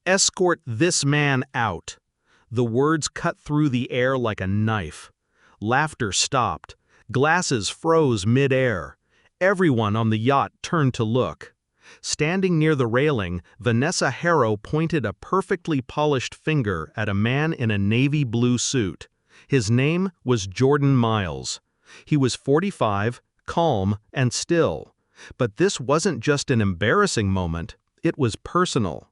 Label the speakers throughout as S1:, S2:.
S1: "Escort this man out." The words cut through the air like a knife. Laughter stopped. Glasses froze mid-air. Everyone on the yacht turned to look. Standing near the railing, Vanessa Harrow pointed a perfectly polished finger at a man in a navy blue suit. His name was Jordan Miles. He was 45, calm, and still. But this wasn't just an embarrassing moment, it was personal.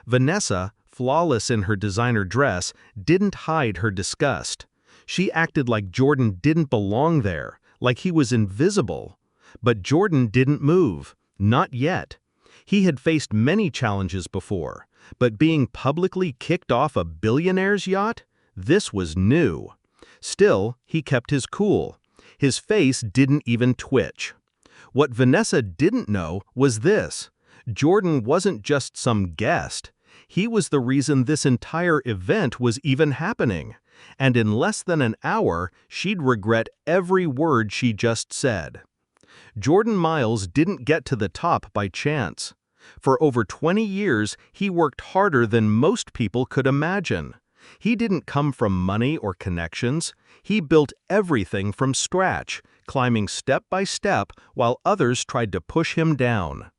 S1: Vanessa, flawless in her designer dress, didn't hide her disgust. She acted like Jordan didn't belong there, like he was invisible. But Jordan didn't move, not yet. He had faced many challenges before, but being publicly kicked off a billionaire's yacht? This was new. Still, he kept his cool. His face didn't even twitch. What Vanessa didn't know was this: Jordan wasn't just some guest. He was the reason this entire event was even happening. And in less than an hour, she'd regret every word she just said. Jordan Miles didn't get to the top by chance. For over 20 years, he worked harder than most people could imagine. He didn't come from money or connections. He built everything from scratch, climbing step by step while others tried to push him down.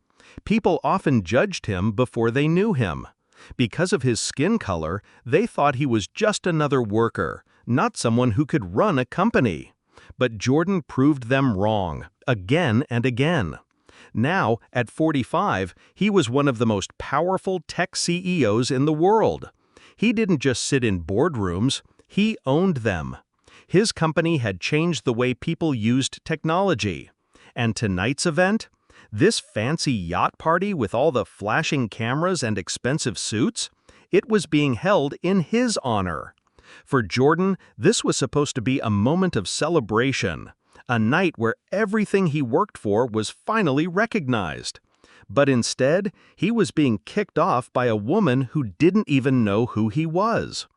S1: People often judged him before they knew him. Because of his skin color, they thought he was just another worker, not someone who could run a company. But Jordan proved them wrong, again and again. Now, at 45, he was one of the most powerful tech CEOs in the world. He didn't just sit in boardrooms, he owned them. His company had changed the way people used technology. And tonight's event? This fancy yacht party with all the flashing cameras and expensive suits? It was being held in his honor. For Jordan, this was supposed to be a moment of celebration, a night where everything he worked for was finally recognized. But instead, he was being kicked off by a woman who didn't even know who he was.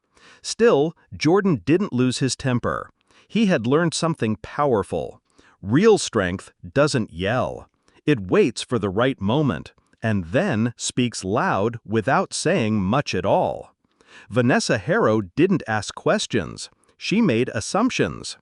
S1: Still, Jordan didn't lose his temper. He had learned something powerful. Real strength doesn't yell. It waits for the right moment, and then speaks loud without saying much at all. Vanessa Harrow didn't ask questions. She made assumptions.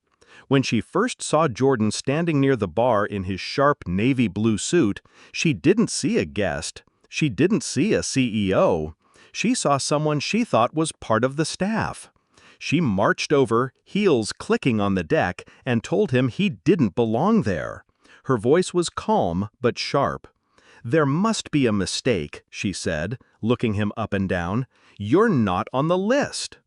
S1: When she first saw Jordan standing near the bar in his sharp navy blue suit, she didn't see a guest. She didn't see a CEO. She saw someone she thought was part of the staff. She marched over, heels clicking on the deck, and told him he didn't belong there. Her voice was calm but sharp. "There must be a mistake," she said, looking him up and down. "You're not on the list."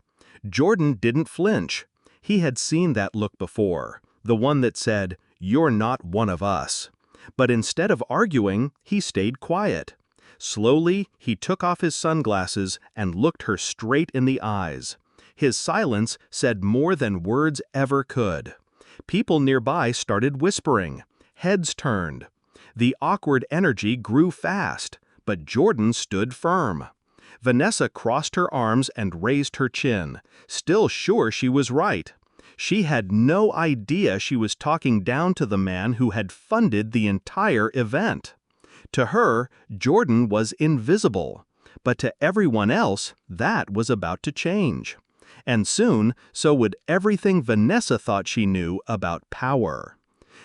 S1: Jordan didn't flinch. He had seen that look before, the one that said, "You're not one of us." But instead of arguing, he stayed quiet. Slowly, he took off his sunglasses and looked her straight in the eyes. His silence said more than words ever could. People nearby started whispering. Heads turned. The awkward energy grew fast, but Jordan stood firm. Vanessa crossed her arms and raised her chin, still sure she was right. She had no idea she was talking down to the man who had funded the entire event. To her, Jordan was invisible, but to everyone else, that was about to change. And soon, so would everything Vanessa thought she knew about power.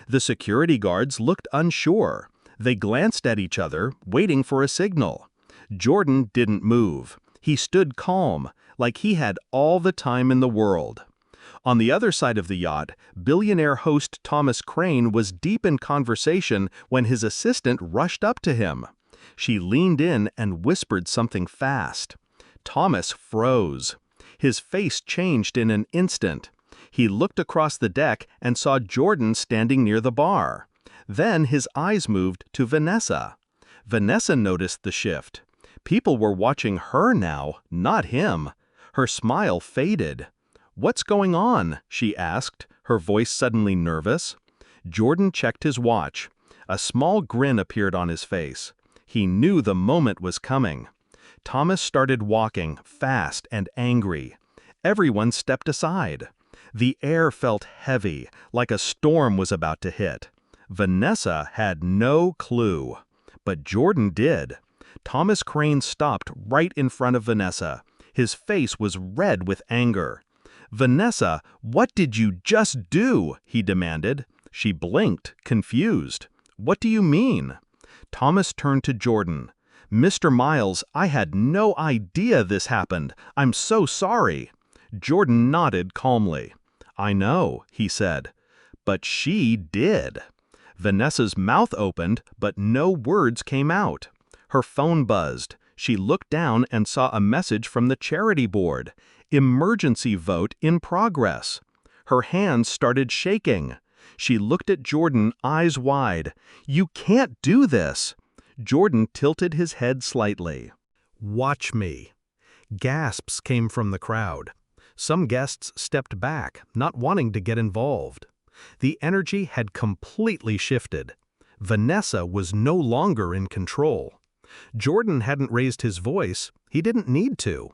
S1: The security guards looked unsure. They glanced at each other, waiting for a signal. Jordan didn't move. He stood calm, like he had all the time in the world. On the other side of the yacht, billionaire host Thomas Crane was deep in conversation when his assistant rushed up to him. She leaned in and whispered something fast. Thomas froze. His face changed in an instant. He looked across the deck and saw Jordan standing near the bar. Then his eyes moved to Vanessa. Vanessa noticed the shift. People were watching her now, not him. Her smile faded. "What's going on?" she asked, her voice suddenly nervous. Jordan checked his watch. A small grin appeared on his face. He knew the moment was coming. Thomas started walking, fast and angry. Everyone stepped aside. The air felt heavy, like a storm was about to hit. Vanessa had no clue. But Jordan did. Thomas Crane stopped right in front of Vanessa. His face was red with anger. "Vanessa, what did you just do?" he demanded. She blinked, confused. "What do you mean?" Thomas turned to Jordan. "Mr. Miles, I had no idea this happened. I'm so sorry." Jordan nodded calmly. "I know," he said. "But she did." Vanessa's mouth opened, but no words came out. Her phone buzzed. She looked down and saw a message from the charity board. "Emergency vote in progress." Her hands started shaking. She looked at Jordan, eyes wide. "You can't do this." Jordan tilted his head slightly. "Watch me." Gasps came from the crowd. Some guests stepped back, not wanting to get involved. The energy had completely shifted. Vanessa was no longer in control. Jordan hadn't raised his voice. He didn't need to.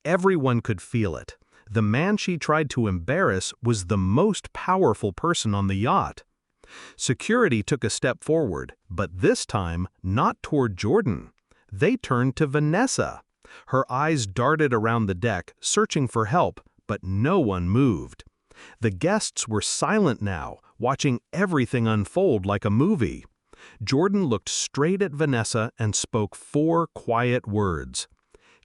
S1: Everyone could feel it. The man she tried to embarrass was the most powerful person on the yacht. Security took a step forward, but this time not toward Jordan. They turned to Vanessa. Her eyes darted around the deck, searching for help, but no one moved. The guests were silent now, watching everything unfold like a movie. Jordan looked straight at Vanessa and spoke 4 quiet words.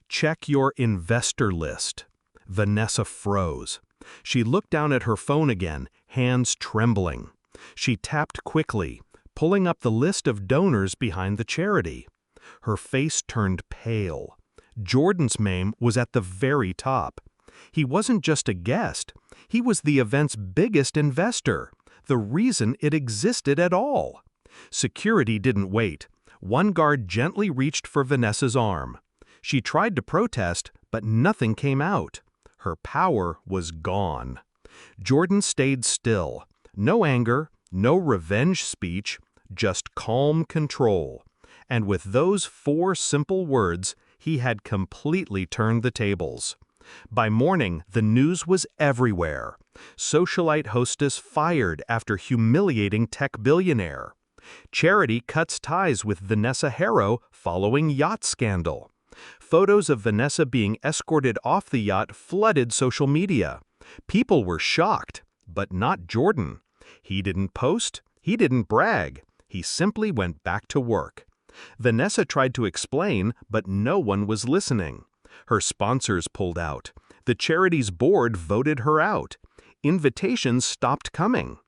S1: "Check your investor list." Vanessa froze. She looked down at her phone again, hands trembling. She tapped quickly, pulling up the list of donors behind the charity. Her face turned pale. Jordan's name was at the very top. He wasn't just a guest. He was the event's biggest investor, the reason it existed at all. Security didn't wait. One guard gently reached for Vanessa's arm. She tried to protest, but nothing came out. Her power was gone. Jordan stayed still. No anger, no revenge speech, just calm control. And with those 4 simple words, he had completely turned the tables. By morning, the news was everywhere. Socialite Hostess fired after humiliating tech billionaire. Charity cuts ties with Vanessa Harrow following yacht scandal. Photos of Vanessa being escorted off the yacht flooded social media. People were shocked, but not Jordan. He didn't post, he didn't brag. He simply went back to work. Vanessa tried to explain, but no one was listening. Her sponsors pulled out. The charity's board voted her out. Invitations stopped coming.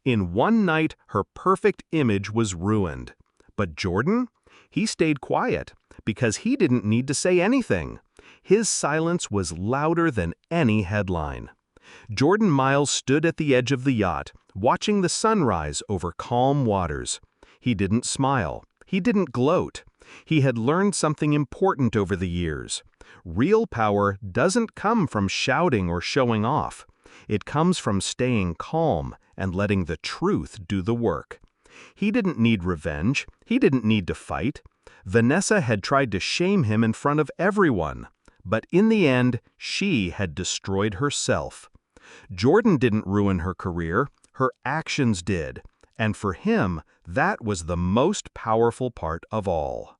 S1: In one night, her perfect image was ruined. But Jordan? He stayed quiet, because he didn't need to say anything. His silence was louder than any headline. Jordan Miles stood at the edge of the yacht, watching the sunrise over calm waters. He didn't smile. He didn't gloat. He had learned something important over the years. Real power doesn't come from shouting or showing off. It comes from staying calm and letting the truth do the work. He didn't need revenge. He didn't need to fight. Vanessa had tried to shame him in front of everyone. But in the end, she had destroyed herself. Jordan didn't ruin her career. Her actions did. And for him, that was the most powerful part of all.